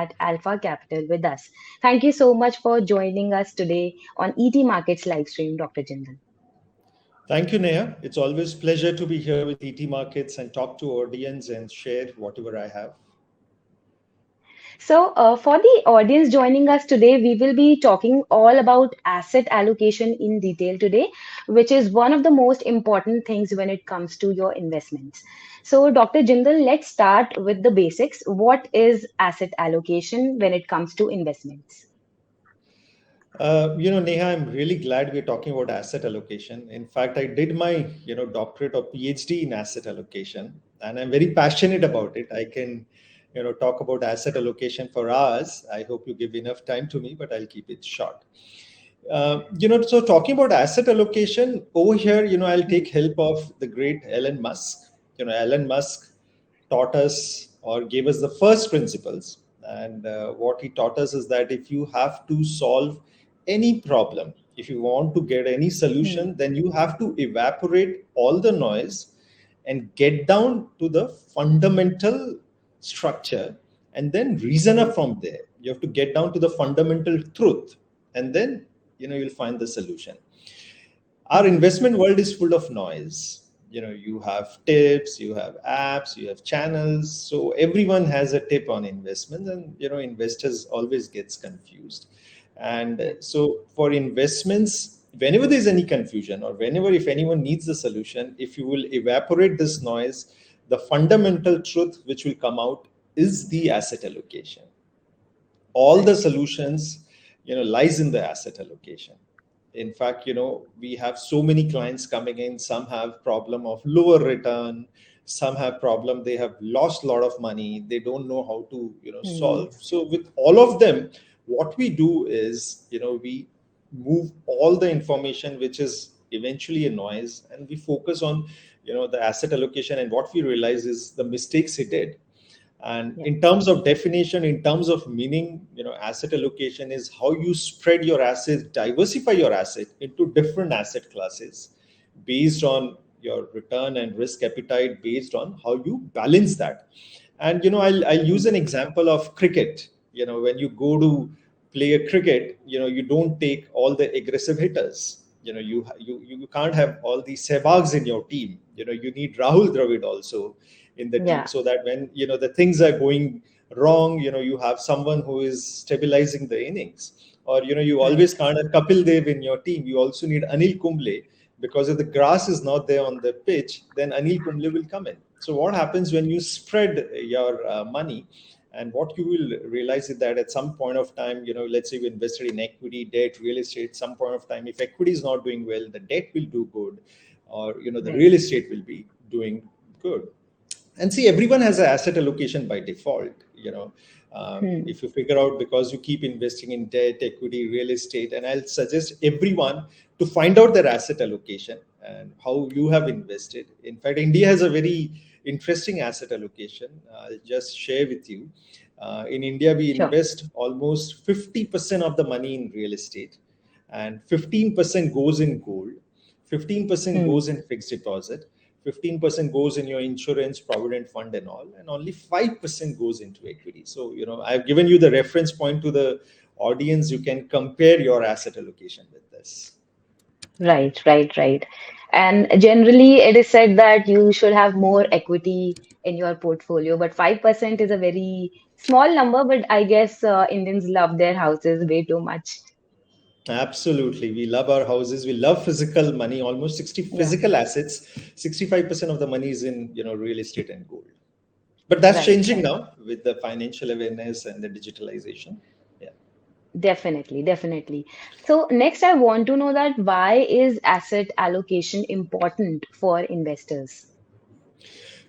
at Alpha Capital with us. Thank you so much for joining us today on ET Markets livestream, Dr. Jindal. Thank you, Neha. It's always pleasure to be here with ET Markets and talk to audience and share whatever I have. So, for the audience joining us today, we will be talking all about asset allocation in detail today, which is one of the most important things when it comes to your investments. So, Dr. Jindal, let's start with the basics. What is asset allocation when it comes to investments? Neha, I'm really glad we're talking about asset allocation. In fact, I did my, doctorate or PhD in asset allocation, and I'm very passionate about it. I can, talk about asset allocation for hours. I hope you give enough time to me, but I'll keep it short. So talking about asset allocation over here, I'll take help of the great Elon Musk. Elon Musk taught us or gave us the first principles. And what he taught us is that if you have to solve any problem, if you want to get any Hmm. solution, then you have to evaporate all the noise and get down to the fundamental structure and then reason up from there. You have to get down to the fundamental truth, and then you'll find the solution. Our investment world is full of noise. You have tips, you have apps, you have channels, so everyone has a tip on investments, and investors always gets confused. And Yeah. so for investments, whenever there's any confusion or whenever if anyone needs the solution, if you will evaporate this noise, the fundamental truth which will come out is the asset allocation. All the Right. solutions lies in the asset allocation. In fact, we have so many clients coming in. Some have problem of lower return, some have problem they have lost a lot of money, they don't know how to Hmm. solve. So with all of them, what we do is we move all the information which is eventually a noise, and we focus on the asset allocation. And what we realize is the mistakes he did. And Yeah. in terms of definition, in terms of meaning, asset allocation is how you spread your assets, diversify your asset into different asset classes based on your return and risk appetite, based on how you balance that. And I'll use Hmm. an example of cricket. When you go to play a cricket, you don't take all the aggressive hitters. You can't have all the Sehwags in your team. You need Rahul Dravid also in the team, Yeah. so that when the things are going wrong, you have someone who is stabilizing the innings. Or you Right. always can't have Kapil Dev in your team. You also need Anil Kumble, because if the grass is not there on the pitch, then Anil Kumble will come in. So what happens when you spread your money? And what you will realize is that at some point of time, let's say you invested in equity, debt, real estate. Some point of time, if equity is not doing well, the debt will do good, or the Right. real estate will be doing good. And see, everyone has an asset allocation by default. Hmm. If you figure out, because you keep investing in debt, equity, real estate, and I'll suggest everyone to find out their asset allocation and how you have invested. In fact, India has a very interesting asset allocation. I'll just share with you. In India, we Sure. invest almost 50% of the money in real estate, and 15% goes in gold, 15% Hmm. goes in fixed deposit, 15% goes in your insurance, provident fund, and all, and only 5% goes into equity. So, I've given you the reference point to the audience. You can compare your asset allocation with this. Right, right, right. And generally, it is said that you should have more equity in your portfolio, but 5% is a very small number, but I guess Indians love their houses way too much. Absolutely. We love our houses. We love physical money, almost 60 Yeah, physical assets. 65% of the money is in, real estate and gold. But that's right, changing right. now with the financial awareness and the digitalization. Yeah. Definitely, definitely. So next, I want to know that why is asset allocation important for investors?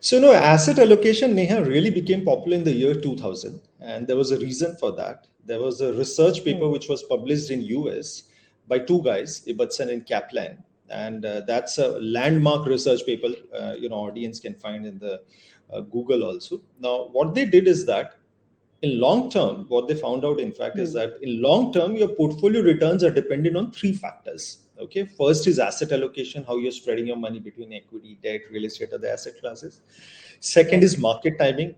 So, no, asset allocation, Neha, really became popular in the year 2000, and there was a reason for that. There was a research paper Hmm. which was published in US by two guys, Ibbotson and Kaplan, and that's a landmark research paper. Audience can find in the Google also. Now, what they did is that in long term, what they found out, in fact, is Hmm. that in long term, your portfolio returns are dependent on three factors. Okay, first is asset allocation, how you're spreading your money between equity, debt, real estate, or the asset classes. Second Right. is market timing,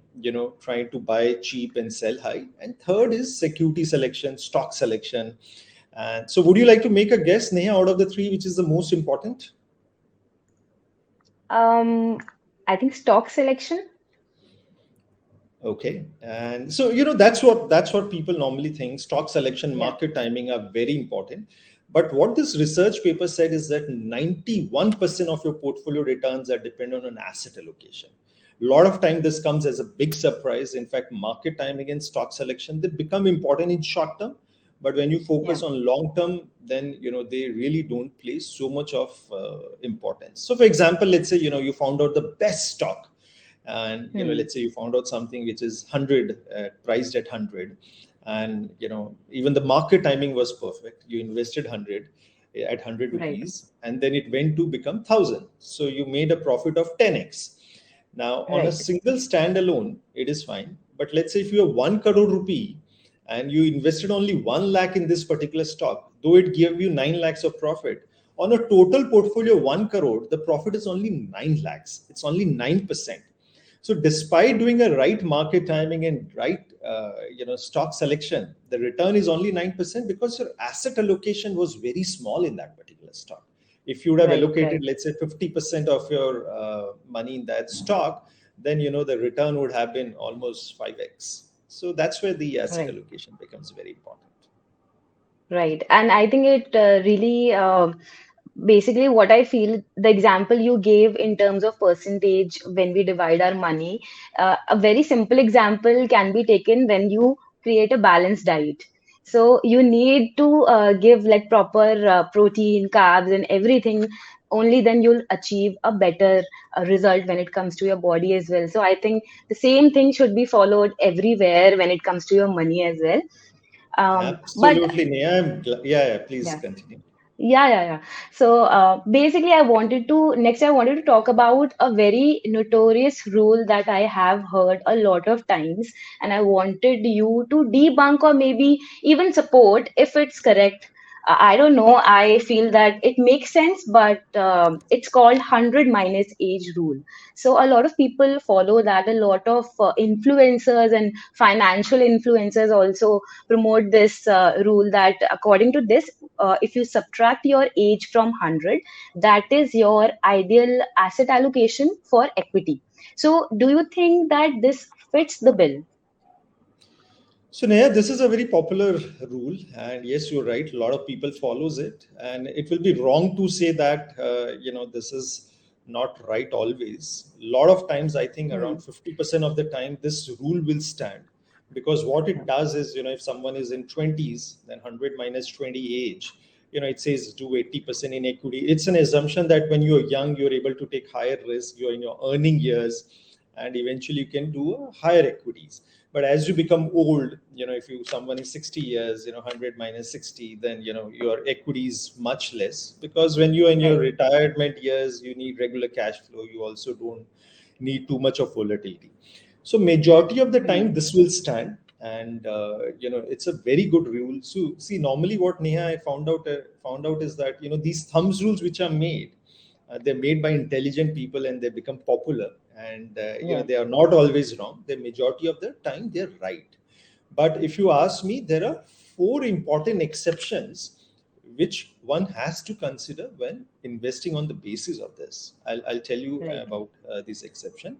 trying to buy cheap and sell high. And third is security selection, stock selection. And so would you like to make a guess, Neha, out of the three, which is the most important? Um, I think stock selection. Okay. And so, that's what people normally think. Stock selection, Yeah. market timing are very important. But what this research paper said is that 91% of your portfolio returns are dependent on asset allocation. A lot of time this comes as a big surprise. In fact, market timing and stock selection, they become important in short term. But when you Yeah. focus on long term, then they really don't place so much of importance. So, for example, let's say you found out the best stock, and Hmm. let's say you found out something which is 100, priced at 100, and even the market timing was perfect. You invested 100 at 100 Right. rupees, and then it went to become 1,000, so you made a profit of 10x. Now on a Right. single standalone it is fine, but let's say if you have 1 crore rupee and you invested only 1 lakh in this particular stock, though it gave you 9 lakhs of profit, on a total portfolio of 1 crore, the profit is only 9 lakhs. It's only 9%. So despite doing a right market timing and right stock selection, the return is only 9% because your asset allocation was very small in that particular stock. If you would have Right. allocated, Right. let's say, 50% of your money in that stock, then the return would have been almost 5x. So that's where the asset Right. allocation becomes very important. Right. And I think it really basically what I feel, the example you gave in terms of percentage when we divide our money, a very simple example can be taken when you create a balanced diet. So you need to give like proper protein, carbs, and everything. Only then you'll achieve a better result when it comes to your body as well. So I think the same thing should be followed everywhere when it comes to your money as well. But Absolutely, Neha. Yeah, yeah, please yeah. continue. Yeah. So basically, I wanted to talk about a very notorious rule that I have heard a lot of times, and I wanted you to debunk or maybe even support if it's correct. I don't know. I feel that it makes sense, but it's called 100 minus age rule. So a lot of people follow that. A lot of influencers and financial influencers also promote this rule that according to this, if you subtract your age from 100, that is your ideal asset allocation for equity. So, do you think that this fits the bill? So Neha, this is a very popular rule, and yes, you're right. A lot of people follows it, and it will be wrong to say that this is not right always. A lot of times, I think Hmm. around 50% of the time, this rule will stand, because what it does is, if someone is in 20s, then 100 minus 20 age, it says do 80% in equity. It's an assumption that when you're young, you're able to take higher risk. You're in your earning years, and eventually you can do higher equities. But as you become old, if you someone is 60 years, 100 minus 60, then your equity is much less, because when you're in your Right. retirement years, you need regular cash flow. You also don't need too much of volatility. So majority of the time Hmm. this will stand, and it's a very good rule. So see, normally what Neha I found out is that these thumbs rules which are made, they're made by intelligent people and they become popular, and Yes. they are not always wrong. The majority of the time they're right. But if you ask me, there are four important exceptions which one has to consider when investing on the basis of this. I'll tell you Right. about this exception.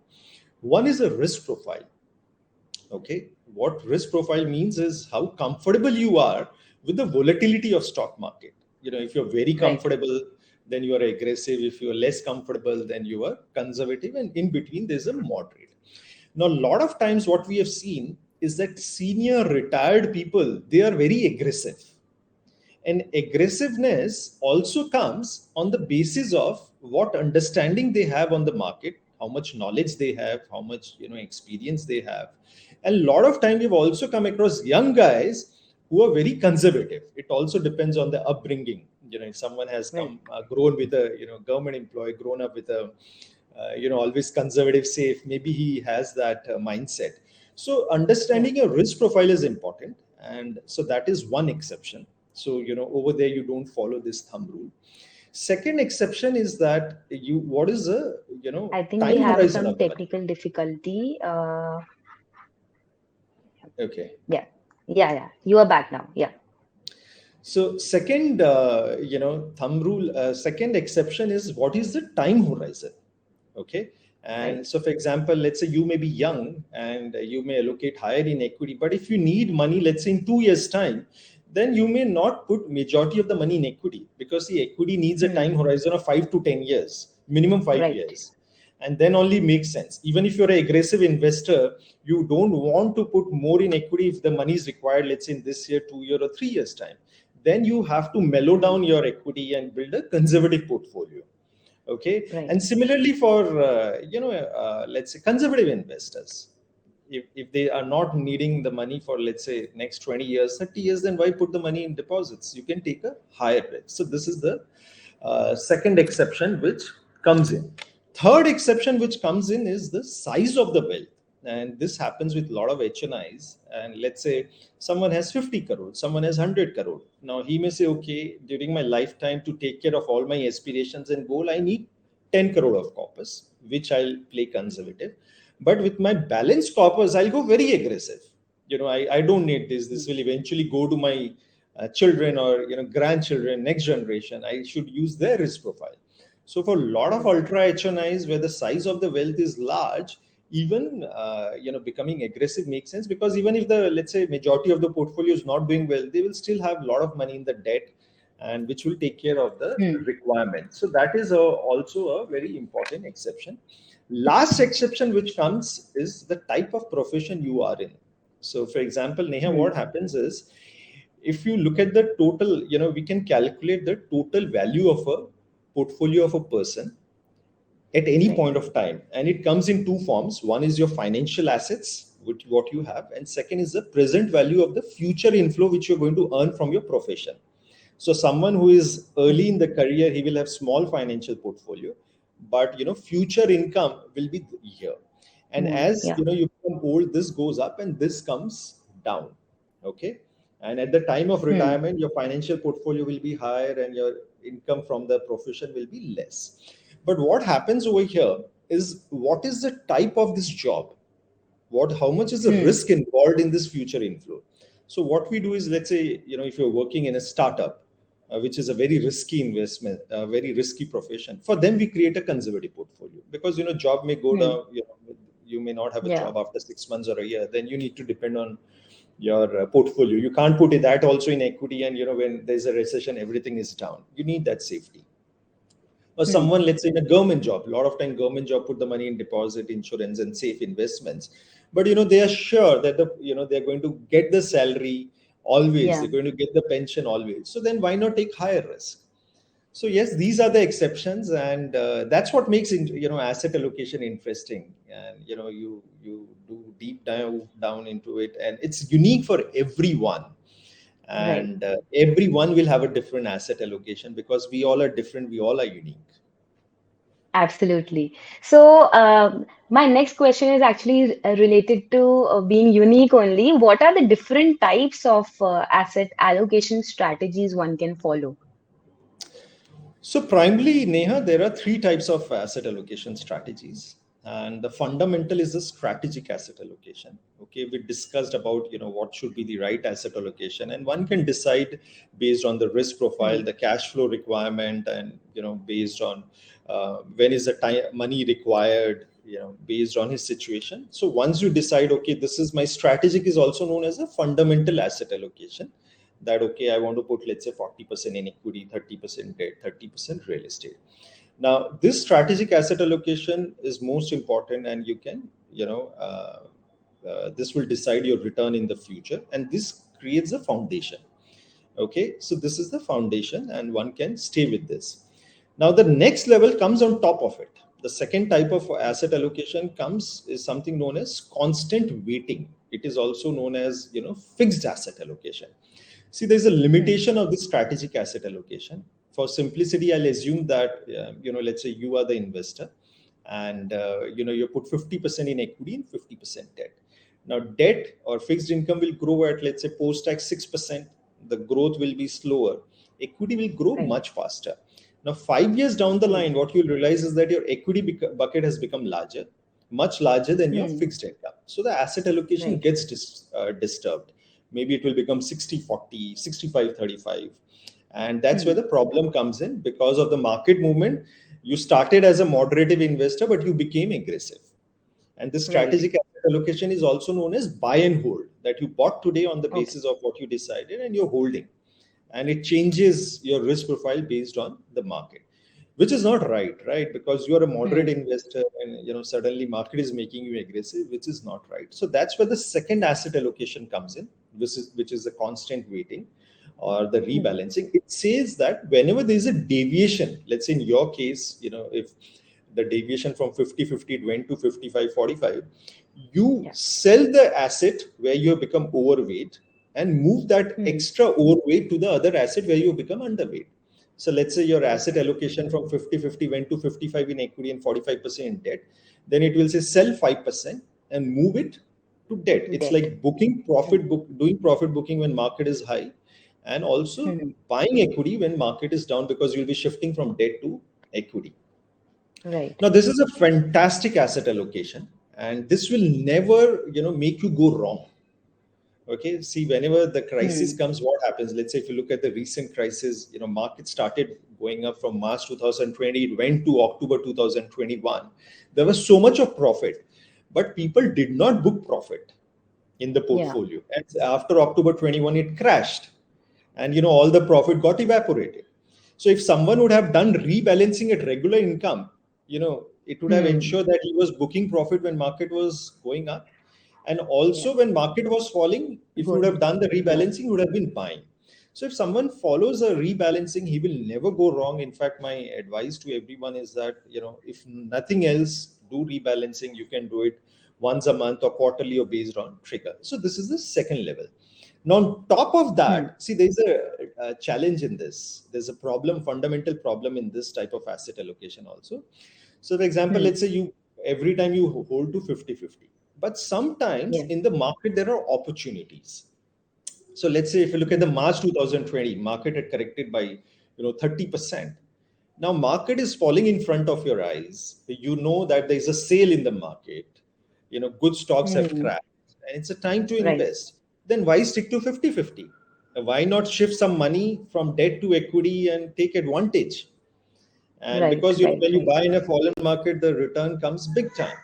One is a risk profile. Okay, what risk profile means is how comfortable you are with the volatility of stock market. If you're very Right. comfortable, then you are aggressive. If you're less comfortable, then you are conservative, and in between there's a moderate. Now a lot of times what we have seen is that senior retired people, they are very aggressive, and aggressiveness also comes on the basis of what understanding they have on the market, how much knowledge they have, how much experience they have. And a lot of time we've also come across young guys who are very conservative. It also depends on the upbringing. If someone has Right. come grown with a government employee, grown up with a always conservative, safe, maybe he has that mindset. So Yeah. understanding your risk profile is important, and so that is one exception. So over there you don't follow this thumb rule. Second exception is that what is the I think we time have horizon some of the money. technical difficulty. Okay. Yeah, yeah. You are back now. Yeah, So second, thumb rule, second exception is what is the time horizon? Okay. right. And so, for example, let's say you may be young and you may allocate higher in equity, but if you need money, let's say in 2 years' time, then you may not put majority of the money in equity because the equity needs a time Hmm. horizon of 5 to 10 years, minimum five Right. years. And then only makes sense. Even if you're an aggressive investor, you don't want to put more in equity if the money is required, let's say in this year, 2 year, or 3 years' time. Then you have to mellow Hmm. down your equity and build a conservative portfolio. Okay. Right. And similarly for let's say conservative investors, if they are not needing the money for, let's say, next 20 years, 30 years, then why put the money in deposits? You can take a higher risk. So this is the second exception which comes in. Third exception which comes in is the size of the wealth. And this happens with a lot of HNIs. And let's say someone has 50 crore, someone has 100 crore. Now he may say, okay, during my lifetime to take care of all my aspirations and goal, I need 10 crore of corpus, which I'll play conservative. But with my balanced corpus, I'll go very aggressive. I don't need this. This Hmm. will eventually go to my children or grandchildren, next generation. I should use their risk profile. So for a lot of Hmm. ultra HNIs where the size of the wealth is large, even becoming aggressive makes sense, because even if the, let's say, majority of the portfolio is not doing well, they will still have a lot of money in the debt, and which will take care of the Hmm. requirement. So that is also a very important exception. Last exception which comes is the type of profession you are in. So for example, Neha, Hmm. what happens is, if you look at the total, we can calculate the total value of a portfolio of a person at any Right. point of time, and it comes in two forms. One is your financial assets, which what you have, and second is the present value of the future inflow which you're going to earn from your profession. So someone who is early in the career, he will have small financial portfolio, but future income will be here. And Hmm. as Yeah. you become old, this goes up and this comes down. Okay. And at the time of Hmm. retirement, your financial portfolio will be higher and your income from the profession will be less. But what happens over here is, what is the type of this job? How much is the Hmm. risk involved in this future inflow? So what we do is, let's say, if you're working in a startup, which is a very risky investment, a very risky profession, for them we create a conservative portfolio, because job may go Hmm. down, you may not have a Yeah. job after 6 months or a year, then you need to depend on your portfolio. You can't put it that also in equity, and when there's a recession, everything is down. You need that safety. Or Hmm. someone, let's say, in a government job, a lot of time government job put the money in deposit, insurance, and safe investments, but they are sure that they're going to get the salary always, Yeah. they're going to get the pension always, so then why not take higher risk? So yes, these are the exceptions, and that's what makes asset allocation interesting. And you do deep down into it, and it's unique for everyone. Right. And everyone will have a different asset allocation, because we all are different, we all are unique. Absolutely. So, my next question is actually related to being unique only. What are the different types of asset allocation strategies one can follow? So primarily, Neha, there are three types of asset allocation strategies, and the fundamental is the strategic asset allocation. Okay, we discussed about what should be the right asset allocation, and one can decide based on the risk profile, Hmm. the cash flow requirement, and based on when is the time money required, based on his situation. So once you decide, okay, this is my strategic, is also known as a fundamental asset allocation, that okay, I want to put, let's say, 40% in equity, 30% debt, 30% real estate. Now this strategic asset allocation is most important, and you can this will decide your return in the future, and this creates a foundation. Okay, so this is the foundation, and one can stay with this. Now the next level comes on top of it. The second type of asset allocation comes is something known as constant weighting. It is also known as fixed asset allocation. See, there's a Hmm. limitation of the strategic asset allocation. For simplicity, I'll assume that let's say you are the investor, and you put 50% in equity and 50% debt. Now debt or fixed income will grow at, let's say, post tax 6%. The growth will be slower. Equity will grow Right. much faster. Now 5 years down the Hmm. line, what you'll realize is that your equity bucket has become larger, much larger than your Hmm. fixed income. So the asset allocation Right. gets disturbed. Maybe it will become 60-40, 65-35. And that's where Hmm. the problem comes in. Because of the market movement, you started as a moderative investor, but you became aggressive. And this Right. strategic asset allocation is also known as buy and hold, that you bought today on the Okay. basis of what you decided and you're holding. And it changes your risk profile based on the market, which is not right? Because you're a moderate Hmm. investor and suddenly market is making you aggressive, which is not right. So that's where the second asset allocation comes in, which is the constant weighting or the Hmm. rebalancing. It says that whenever there is a deviation, let's say in your case, if the deviation from 50-50 went to 55-45, you Yeah. sell the asset where you have become overweight and move that Hmm. extra overweight to the other asset where you have become underweight. So let's say your asset Okay. allocation from 50-50 went to 55 in equity and 45% in debt. Then it will say sell 5% and move it to debt. It's Debt. like Hmm. doing profit booking when market is high, and also Hmm. buying equity when market is down, because you'll be shifting from debt to equity. Right. Now, this is a fantastic asset allocation, and this will never, make you go wrong. Okay, see, whenever the crisis Hmm. comes, what happens? Let's say if you look at the recent crisis, market started going up from March 2020, it went to October 2021. There was so much of profit, but people did not book profit in the Yeah. portfolio. And after October 21, it crashed, and all the profit got evaporated. So if someone would have done rebalancing at regular income, it would have Hmm. ensured that he was booking profit when market was going up, and Yeah. also when market was falling, if you would have Going. done the Yeah. rebalancing, you would have been buying. So if someone follows a rebalancing, he will never go wrong. In fact, my advice to everyone is that, if nothing else, do rebalancing. You can do it once a month or quarterly or based on trigger. So this is the second level. Now, on top of Hmm. that, see, there's a challenge in this. There's a problem, fundamental problem in this type of asset allocation also. So, for example, Hmm. let's say you every time you hold to 50-50, but sometimes Yeah. in the market there are opportunities. So let's say if you look at the Hmm. March 2020, market had corrected by 30%. Now market is falling in front of your eyes. You know that there is a sale in the market. Good stocks have Hmm. crashed, and it's a time to Right. invest. Then why stick to 50-50? Why not shift some money from debt to equity and take advantage? And Right. because Right. when you Right. buy in a fallen market, the return comes big time.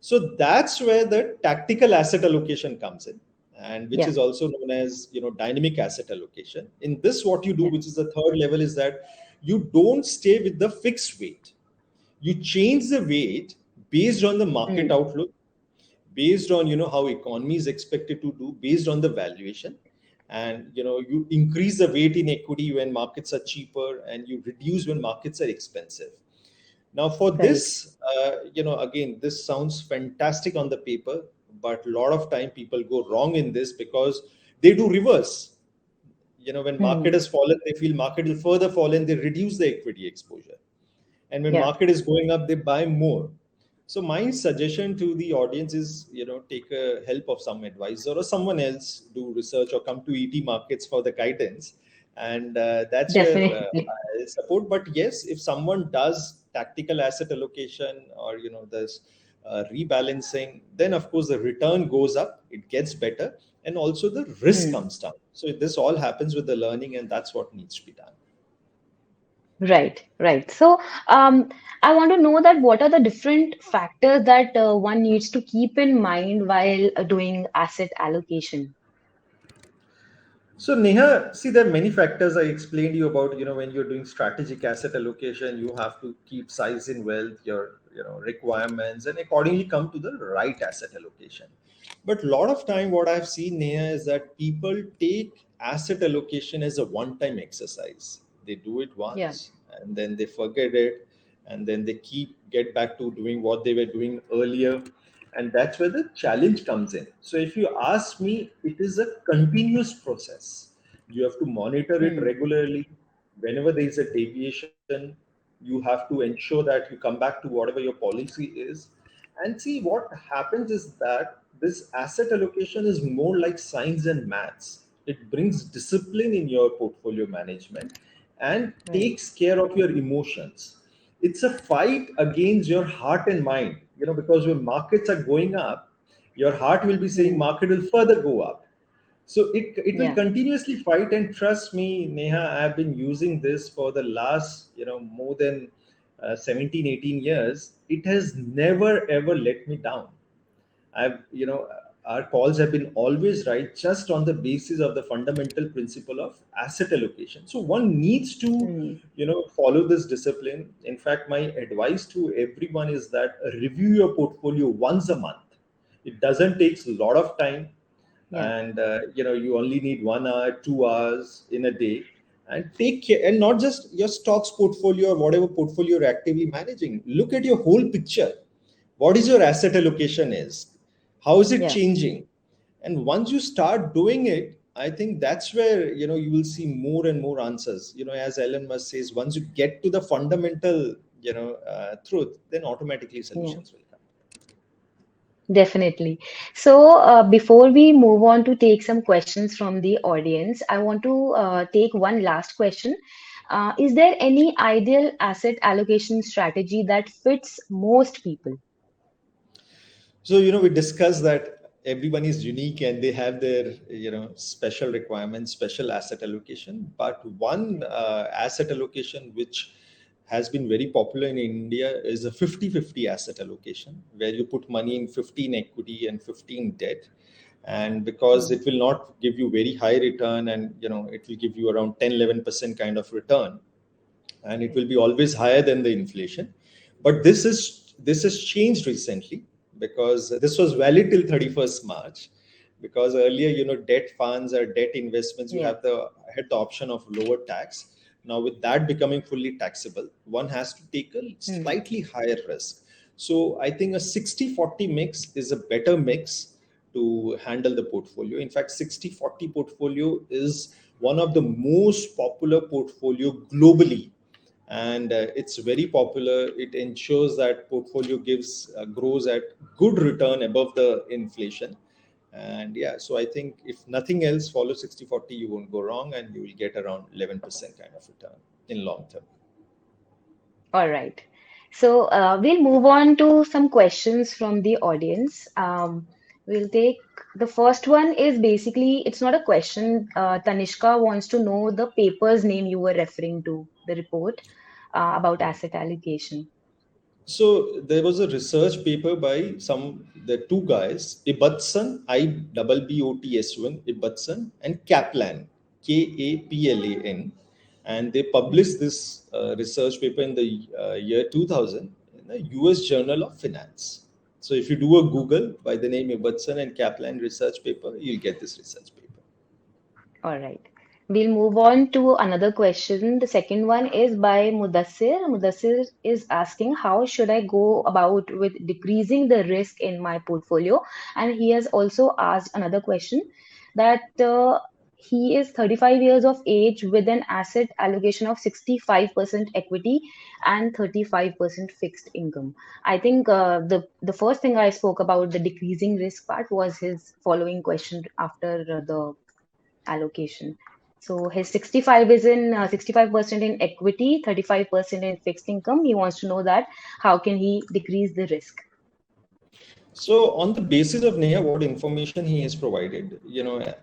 So that's where the tactical asset allocation comes in, and which Yeah. is also known as dynamic asset allocation. In this, what you do, Yeah. which is the third level, is that you don't stay with the fixed weight. You change the weight based on the market Hmm. outlook, based on how economy is expected to do, based on the valuation. And you increase the weight in equity when markets are cheaper, and you reduce when markets are expensive. Now for Right. this, again, this sounds fantastic on the paper, but a lot of time people go wrong in this because they do reverse. When market Hmm. has fallen, they feel market will further fall and they reduce the equity exposure. And when Yeah. market is going up, they buy more. So my suggestion to the audience is, take a help of some advisor or someone else, do research or come to ET Markets for the guidance. And that's where Definitely. I support. But yes, if someone does tactical asset allocation or this rebalancing, then of course the return goes up, it gets better, and also the risk Hmm. comes down. So this all happens with the learning, and that's what needs to be done. Right. Right. So, I want to know that what are the different factors that one needs to keep in mind while doing asset allocation? So Neha, see, there are many factors I explained you about. When you're doing strategic asset allocation, you have to keep size in wealth, your requirements, and accordingly come to the right asset allocation. But a lot of time, what I've seen, Neha, is that people take asset allocation as a one-time exercise. They do it Yeah. once and then they forget it, and then they get back to doing what they were doing earlier, and that's where the challenge comes in. So if you ask me, it is a continuous process. You have to monitor it Hmm. regularly. Whenever there is a deviation, you have to ensure that you come back to whatever your policy is. And see, what happens is that this asset allocation is more like science and maths. It brings discipline in your portfolio management, and Right. takes care of your emotions. It's a fight against your heart and mind, because when markets are going up, your heart will be saying Hmm. market will further go up. So it will Yeah. continuously fight. And trust me, Neha, I've been using this for the last, more than 17, 18 years. It has never ever let me down. Our calls have been always right just on the basis of the fundamental principle of asset allocation. So one needs to, Hmm. follow this discipline. In fact, my advice to everyone is that review your portfolio once a month. It doesn't take a lot of time, Yeah. and you only need 1 hour, 2 hours in a day, and take care. And not just your stocks portfolio or whatever portfolio you're actively managing. Look at your whole picture. What is your asset allocation is? How is it Yeah. changing? And once you start doing it, I think that's where you will see more and more answers. As Elon Musk says, once you get to the fundamental truth, then automatically Yeah. solutions will come. Definitely. So, before we move on to take some questions from the audience, I want to take one last question. Is there any ideal asset allocation strategy that fits most people? So, we discussed that everyone is unique and they have their, special requirements, special asset allocation. But one asset allocation which has been very popular in India is a 50-50 asset allocation, where you put money in 15 equity and 15 debt. And because Hmm. it will not give you very high return, and it will give you around 10-11% kind of return, and it Right. will be always higher than the inflation. But this has changed recently, because this was valid till 31st March. Because earlier, debt funds or debt investments, you Yeah. had the option of lower tax. Now with that becoming fully taxable, one has to take a Hmm. slightly higher risk. So I think a 60-40 mix is a better mix to handle the portfolio. In fact, 60-40 portfolio is one of the most popular portfolio globally, and it's very popular. It ensures that portfolio grows at good return above the inflation. And yeah, so I think if nothing else, follow 60-40, you won't go wrong, and you will get around 11% kind of return in long term. All right. So, we'll move on to some questions from the audience. We'll take the first one is basically, it's not a question. Tanishka wants to know the paper's name you were referring to, the report about asset allocation. So there was a research paper by the two guys, Ibbotson, Ibbotson, Ibbotson, and Kaplan, Kaplan, and they Hmm. published this research paper in the year 2000 in the U.S. Journal of Finance. So if you do a Google by the name Ibbotson and Kaplan research paper, you'll get this research paper. All right. We'll move on to another question. The second one is by Mudassir. Mudassir is asking, how should I go about with decreasing the risk in my portfolio? And he has also asked another question that he is 35 years of age with an asset allocation of 65% equity and 35% fixed income. I think the first thing I spoke about the decreasing risk part was his following question after the allocation. So his 65 is in 65% in equity, 35% in fixed income. He wants to know that how can he decrease the risk? So, on the basis of Neha, what information he has provided,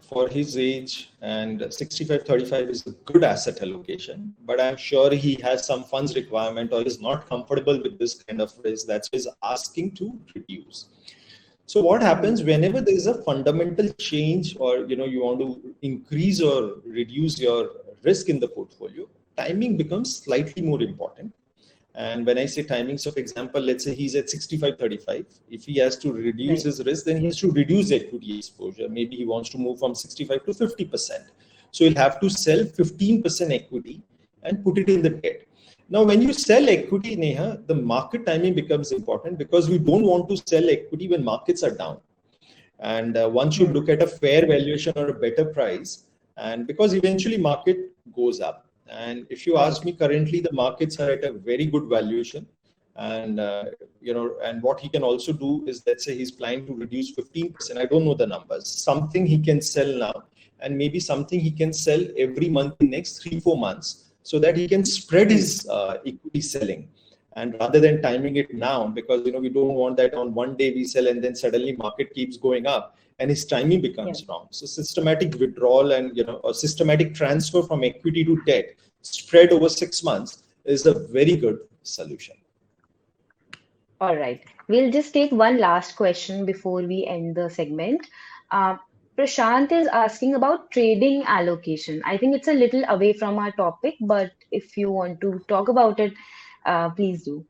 for his age, and 65-35 is a good asset allocation, but I'm sure he has some funds requirement or is not comfortable with this kind of risk. That's why he's asking to reduce. So what Hmm. happens whenever there is a fundamental change, or you want to increase or reduce your risk in the portfolio, timing becomes slightly more important. And when I say timing, so for example, let's say he's at 65-35. If he has to reduce Right. his risk, then he has to reduce equity exposure. Maybe he wants to move from 65 to 50%. So he'll have to sell 15% equity and put it in the debt. Now, when you sell equity, Neha, the market timing becomes important, because we don't want to sell equity when markets are down. And one should Hmm. look at a fair valuation or a better price, and because eventually market goes up. And if you Right. ask me, currently the markets are at a very good valuation. And and what he can also do is, let's say he's planning to reduce 15%. I don't know the numbers. Something he can sell now, and maybe something he can sell every month in next 3-4 months. so that he can spread his equity selling. And rather than timing it now, because we don't want that on one day we sell and then suddenly market keeps going up and his timing Yeah. becomes wrong. So systematic withdrawal and a systematic transfer from equity to debt spread over 6 months is a very good solution. All right. We'll just take one last question before we end the segment. Uh, Prashant is asking about trading allocation. I think it's a little away from our topic, but if you want to talk about it, please do.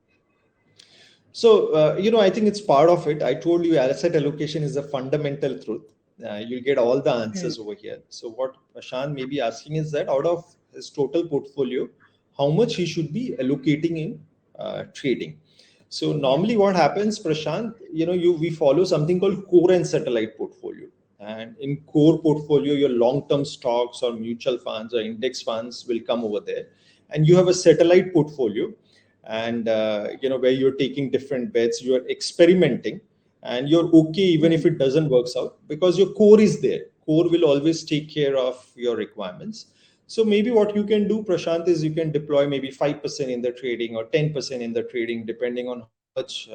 So, I think it's part of it. I told you asset allocation is a fundamental truth. You'll get all the Hmm. answers over here. So, what Prashant may be asking is that out of his total portfolio, how much he should be allocating in trading. So, Yeah. normally what happens, Prashant, we follow something called core and satellite portfolio. And in core portfolio, your long-term stocks or mutual funds or index funds will come over there. And you have a satellite portfolio, and where you're taking different bets, you're experimenting, and you're okay even Hmm. if it doesn't works out, because your core is there. Core will always take care of your requirements. So maybe what you can do, Prashant, is you can deploy maybe 5% in the trading or 10% in the trading, depending on how much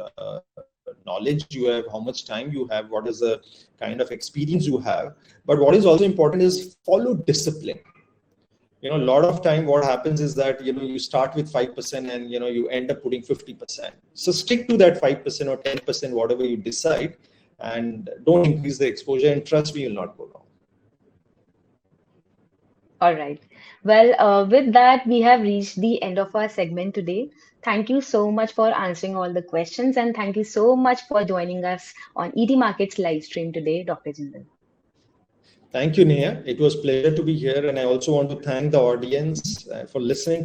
knowledge you have, how much time you have, what is the kind of experience you have. But what is also important is follow discipline. A lot of time what happens is that you start with 5% and you end up putting 50%. So stick to that 5% or 10%, whatever you decide, and don't increase the exposure, and trust me, you'll not go wrong. All right. Well, with that, we have reached the end of our segment today. Thank you so much for answering all the questions, and thank you so much for joining us on ET Markets live stream today, Dr. Jindal. Thank you, Neha. It was pleasure to be here, and I also want to thank the audience for listening to